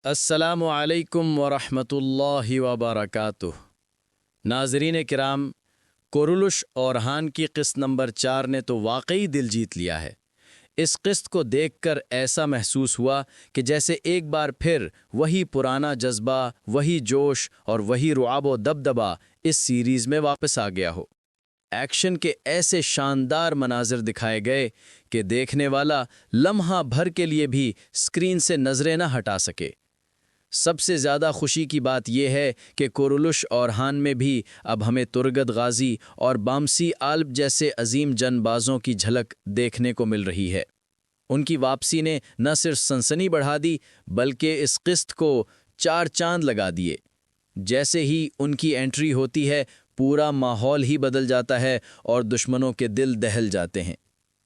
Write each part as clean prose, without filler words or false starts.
السلام علیکم ورحمۃ اللہ وبرکاتہ۔ ناظرین کرام، کورولش اورہان کی قسط نمبر 4 نے تو واقعی دل جیت لیا ہے۔ اس قسط کو دیکھ کر ایسا محسوس ہوا کہ جیسے ایک بار پھر وہی پرانا جذبہ، وہی جوش اور وہی رعب و دبدبہ اس سیریز میں واپس آ گیا ہو۔ ایکشن کے ایسے شاندار مناظر دکھائے گئے کہ دیکھنے والا لمحہ بھر کے لیے بھی اسکرین سے نظریں نہ ہٹا سکے۔ سب سے زیادہ خوشی کی بات یہ ہے کہ کورولش اورہان میں بھی اب ہمیں ترگت غازی اور بامسی آلپ جیسے عظیم جن بازوں کی جھلک دیکھنے کو مل رہی ہے۔ ان کی واپسی نے نہ صرف سنسنی بڑھا دی بلکہ اس قسط کو 4 چاند لگا دیے۔ جیسے ہی ان کی انٹری ہوتی ہے پورا ماحول ہی بدل جاتا ہے اور دشمنوں کے دل دہل جاتے ہیں۔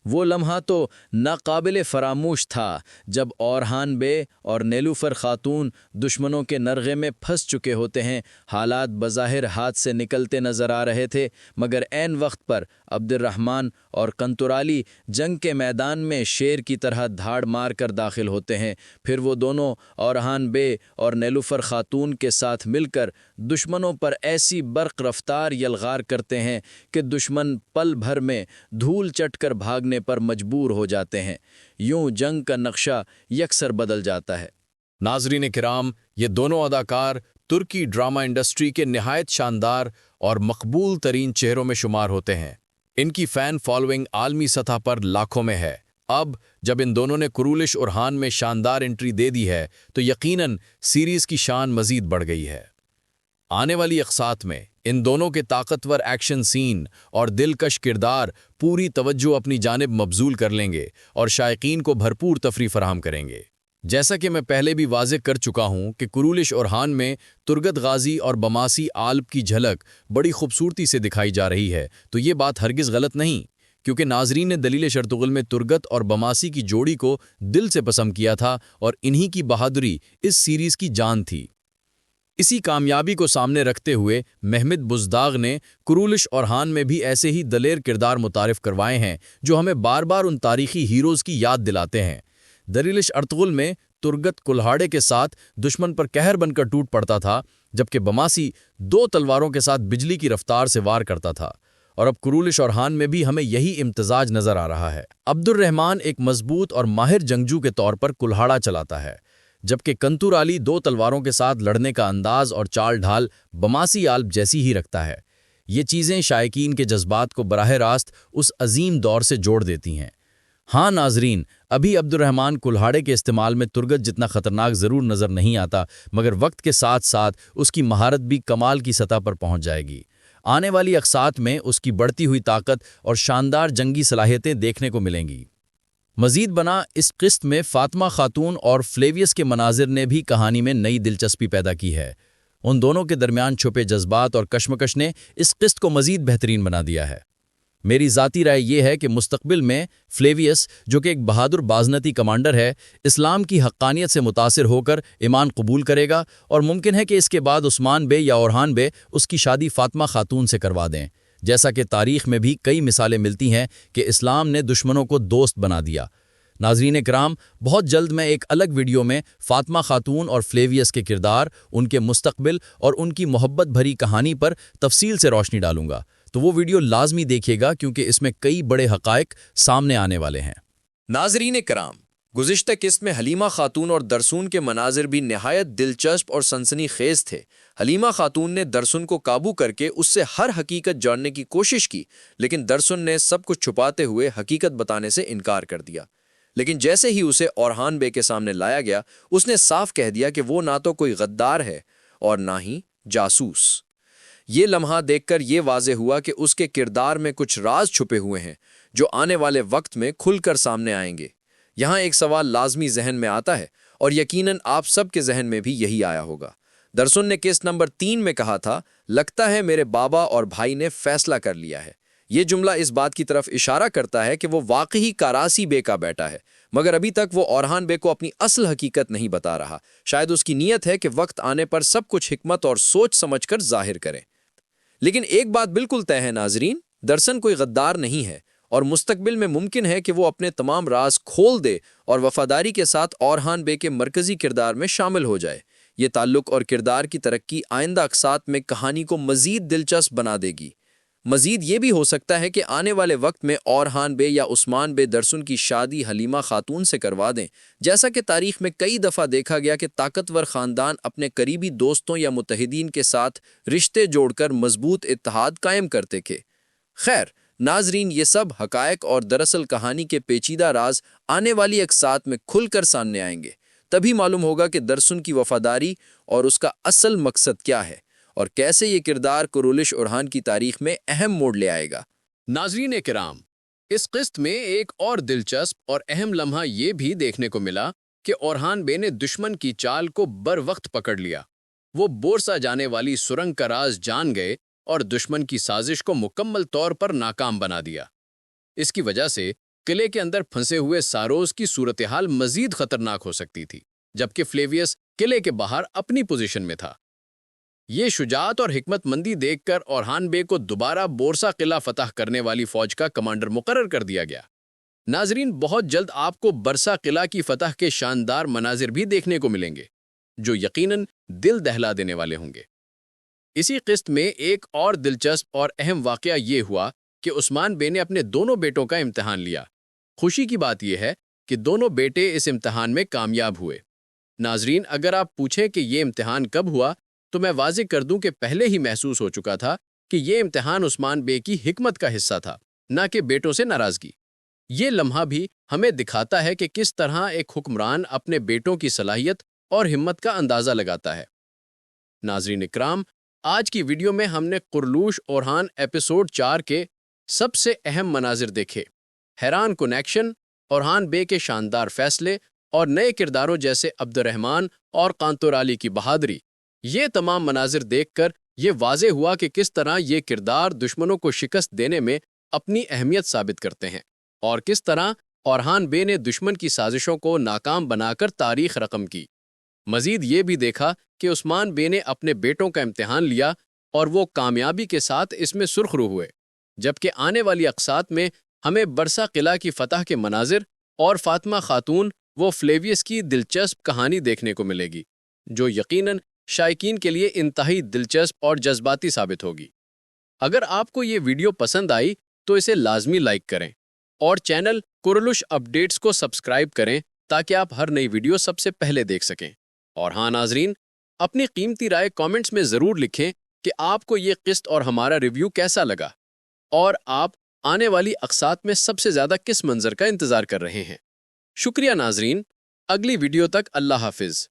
وہ لمحہ تو ناقابل فراموش تھا جب اورہان بے اور نیلوفر خاتون دشمنوں کے نرغے میں پھنس چکے ہوتے ہیں۔ حالات بظاہر ہاتھ سے نکلتے نظر آ رہے تھے، مگر عین وقت پر عبد الرحمن اور کنترالی جنگ کے میدان میں شیر کی طرح دھاڑ مار کر داخل ہوتے ہیں۔ پھر وہ دونوں اورہان بے اور نیلوفر خاتون کے ساتھ مل کر دشمنوں پر ایسی برق رفتار یلغار کرتے ہیں کہ دشمن پل بھر میں دھول چٹ کر بھاگنے پر مجبور ہو جاتے ہیں۔ یوں جنگ کا نقشہ یکسر بدل جاتا ہے۔ ناظرین کرام، یہ دونوں اداکار ترکی ڈرامہ انڈسٹری کے نہایت شاندار اور مقبول ترین چہروں میں شمار ہوتے ہیں۔ ان کی فین فالوئنگ عالمی سطح پر لاکھوں میں ہے۔ اب جب ان دونوں نے کورولش اورہان میں شاندار انٹری دے دی ہے تو یقیناً سیریز کی شان مزید بڑھ گئی ہے۔ آنے والی اقساط میں ان دونوں کے طاقتور ایکشن سین اور دلکش کردار پوری توجہ اپنی جانب مبذول کر لیں گے اور شائقین کو بھرپور تفریح فراہم کریں گے۔ جیسا کہ میں پہلے بھی واضح کر چکا ہوں کہ کورولش اورہان میں ترگت غازی اور بماسی آلپ کی جھلک بڑی خوبصورتی سے دکھائی جا رہی ہے، تو یہ بات ہرگز غلط نہیں، کیونکہ ناظرین نے دلیل شرطغل میں ترگت اور بماسی کی جوڑی کو دل سے پسند کیا تھا اور انہی کی بہادری اس سیریز کی جان تھی۔ اسی کامیابی کو سامنے رکھتے ہوئے مہمت بزداغ نے کورولش اورہان میں بھی ایسے ہی دلیر کردار متعارف کروائے ہیں جو ہمیں بار بار ان تاریخی ہیروز کی یاد دلاتے ہیں۔ دلیلش ارطغرل میں ترگت کلہاڑے کے ساتھ دشمن پر قہر بن کر ٹوٹ پڑتا تھا، جبکہ بماسی 2 تلواروں کے ساتھ بجلی کی رفتار سے وار کرتا تھا، اور اب کورولش اورہان میں بھی ہمیں یہی امتزاج نظر آ رہا ہے۔ عبد الرحمن ایک مضبوط اور ماہر جنگجو کے طور پر کلہاڑا چلاتا ہے، جبکہ کنتورالی 2 تلواروں کے ساتھ لڑنے کا انداز اور چال ڈھال بماسی آلپ جیسی ہی رکھتا ہے۔ یہ چیزیں شائقین کے جذبات کو براہ راست اس عظیم دور سے جوڑ دیتی ہیں۔ ہاں ناظرین، ابھی عبد الرحمن کلہاڑے کے استعمال میں ترگت جتنا خطرناک ضرور نظر نہیں آتا، مگر وقت کے ساتھ ساتھ اس کی مہارت بھی کمال کی سطح پر پہنچ جائے گی۔ آنے والی اقساط میں اس کی بڑھتی ہوئی طاقت اور شاندار جنگی صلاحیتیں دیکھنے کو ملیں گی۔ مزید بنا اس قسط میں فاطمہ خاتون اور فلیویس کے مناظر نے بھی کہانی میں نئی دلچسپی پیدا کی ہے۔ ان دونوں کے درمیان چھپے جذبات اور کشمکش نے اس قسط کو مزید بہترین بنا دیا ہے۔ میری ذاتی رائے یہ ہے کہ مستقبل میں فلیویس، جو کہ ایک بہادر بازنطی کمانڈر ہے، اسلام کی حقانیت سے متاثر ہو کر ایمان قبول کرے گا، اور ممکن ہے کہ اس کے بعد عثمان بے یا اورہان بے اس کی شادی فاطمہ خاتون سے کروا دیں، جیسا کہ تاریخ میں بھی کئی مثالیں ملتی ہیں کہ اسلام نے دشمنوں کو دوست بنا دیا۔ ناظرین کرام، بہت جلد میں ایک الگ ویڈیو میں فاطمہ خاتون اور فلیویس کے کردار، ان کے مستقبل اور ان کی محبت بھری کہانی پر تفصیل سے روشنی ڈالوں گا، تو وہ ویڈیو لازمی دیکھیے گا کیونکہ اس میں کئی بڑے حقائق سامنے آنے والے ہیں۔ ناظرین کرام، گزشتہ قسط میں حلیمہ خاتون اور درسون کے مناظر بھی نہایت دلچسپ اور سنسنی خیز تھے۔ حلیمہ خاتون نے درسن کو قابو کر کے اس سے ہر حقیقت جاننے کی کوشش کی، لیکن درسن نے سب کچھ چھپاتے ہوئے حقیقت بتانے سے انکار کر دیا۔ لیکن جیسے ہی اسے اورہان بے کے سامنے لایا گیا، اس نے صاف کہہ دیا کہ وہ نہ تو کوئی غدار ہے اور نہ ہی جاسوس۔ یہ لمحہ دیکھ کر یہ واضح ہوا کہ اس کے کردار میں کچھ راز چھپے ہوئے ہیں جو آنے والے وقت میں کھل کر سامنے آئیں گے۔ یہاں ایک سوال لازمی ذہن میں آتا ہے، اور یقیناً آپ سب کے ذہن میں بھی یہی آیا ہوگا۔ درسن نے قسط نمبر 3 میں کہا تھا، لگتا ہے میرے بابا اور بھائی نے فیصلہ کر لیا ہے۔ یہ جملہ اس بات کی طرف اشارہ کرتا ہے کہ وہ واقعی کاراسی بے کا بیٹا ہے، مگر ابھی تک وہ اورہان بے کو اپنی اصل حقیقت نہیں بتا رہا۔ شاید اس کی نیت ہے کہ وقت آنے پر سب کچھ حکمت اور سوچ سمجھ کر ظاہر کرے۔ لیکن ایک بات بالکل طے ہے ناظرین، درسن کوئی غدار نہیں ہے، اور مستقبل میں ممکن ہے کہ وہ اپنے تمام راز کھول دے اور وفاداری کے ساتھ اورحان بے کے مرکزی کردار میں شامل ہو جائے۔ یہ تعلق اور کردار کی ترقی آئندہ اقساط میں کہانی کو مزید دلچسپ بنا دے گی۔ مزید یہ بھی ہو سکتا ہے کہ آنے والے وقت میں اورحان بے یا عثمان بے درسن کی شادی حلیمہ خاتون سے کروا دیں، جیسا کہ تاریخ میں کئی دفعہ دیکھا گیا کہ طاقتور خاندان اپنے قریبی دوستوں یا متحدین کے ساتھ رشتے جوڑ کر مضبوط اتحاد قائم کرتے تھے۔ خیر ناظرین، یہ سب حقائق اور دراصل کہانی کے پیچیدہ راز آنے والی اقساط میں کھل کر سامنے آئیں گے۔ تبھی معلوم ہوگا کہ درسن کی وفاداری اور اس کا اصل مقصد کیا ہے، اور کیسے یہ کردار کرولش اورحان کی تاریخ میں اہم موڑ لے آئے گا۔ ناظرین کرام، اس قسط میں ایک اور دلچسپ اور اہم لمحہ یہ بھی دیکھنے کو ملا کہ اورحان بے نے دشمن کی چال کو بر وقت پکڑ لیا۔ وہ بورسا جانے والی سرنگ کا راز جان گئے اور دشمن کی سازش کو مکمل طور پر ناکام بنا دیا۔ اس کی وجہ سے قلعے کے اندر پھنسے ہوئے ساروس کی صورتحال مزید خطرناک ہو سکتی تھی، جبکہ فلیویس قلعے کے باہر اپنی پوزیشن میں تھا۔ یہ شجاعت اور حکمت مندی دیکھ کر اورحان بے کو دوبارہ بورسا قلعہ فتح کرنے والی فوج کا کمانڈر مقرر کر دیا گیا۔ ناظرین، بہت جلد آپ کو برسا قلعہ کی فتح کے شاندار مناظر بھی دیکھنے کو ملیں گے، جو یقیناً دل دہلا دینے والے ہوں گے۔ اسی قسط میں ایک اور دلچسپ اور اہم واقعہ یہ ہوا کہ عثمان بے نے اپنے دونوں بیٹوں کا امتحان لیا۔ خوشی کی بات یہ ہے کہ دونوں بیٹے اس امتحان میں کامیاب ہوئے۔ ناظرین، اگر آپ پوچھیں کہ یہ امتحان کب ہوا، تو میں واضح کر دوں کہ پہلے ہی محسوس ہو چکا تھا کہ یہ امتحان عثمان بے کی حکمت کا حصہ تھا، نہ کہ بیٹوں سے ناراضگی۔ یہ لمحہ بھی ہمیں دکھاتا ہے کہ کس طرح ایک حکمران اپنے بیٹوں کی صلاحیت اور ہمت کا اندازہ لگاتا ہے۔ ناظرین اکرام، آج کی ویڈیو میں ہم نے قرلوش اورحان ایپیسوڈ 4 کے سب سے اہم مناظر دیکھے۔ حیران کن ایکشن، اورحان بے کے شاندار فیصلے اور نئے کرداروں جیسے عبد الرحمن اور قانتور علی کی بہادری۔ یہ تمام مناظر دیکھ کر یہ واضح ہوا کہ کس طرح یہ کردار دشمنوں کو شکست دینے میں اپنی اہمیت ثابت کرتے ہیں، اور کس طرح اورحان بے نے دشمن کی سازشوں کو ناکام بنا کر تاریخ رقم کی۔ مزید یہ بھی دیکھا کہ عثمان بے نے اپنے بیٹوں کا امتحان لیا اور وہ کامیابی کے ساتھ اس میں سرخ رو ہوئے، جبکہ آنے والی اقساط میں ہمیں برسا قلعہ کی فتح کے مناظر اور فاطمہ خاتون و فلیویس کی دلچسپ کہانی دیکھنے کو ملے گی، جو یقیناً شائقین کے لیے انتہائی دلچسپ اور جذباتی ثابت ہوگی۔ اگر آپ کو یہ ویڈیو پسند آئی تو اسے لازمی لائک کریں اور چینل قرلش اپڈیٹس کو سبسکرائب کریں تاکہ آپ ہر نئی ویڈیو سب سے پہلے دیکھ سکیں۔ اور ہاں ناظرین، اپنی قیمتی رائے کامنٹس میں ضرور لکھیں کہ آپ کو یہ قسط اور ہمارا ریویو کیسا لگا، اور آپ آنے والی اقساط میں سب سے زیادہ کس منظر کا انتظار کر رہے ہیں۔ شکریہ ناظرین، اگلی ویڈیو تک اللہ حافظ۔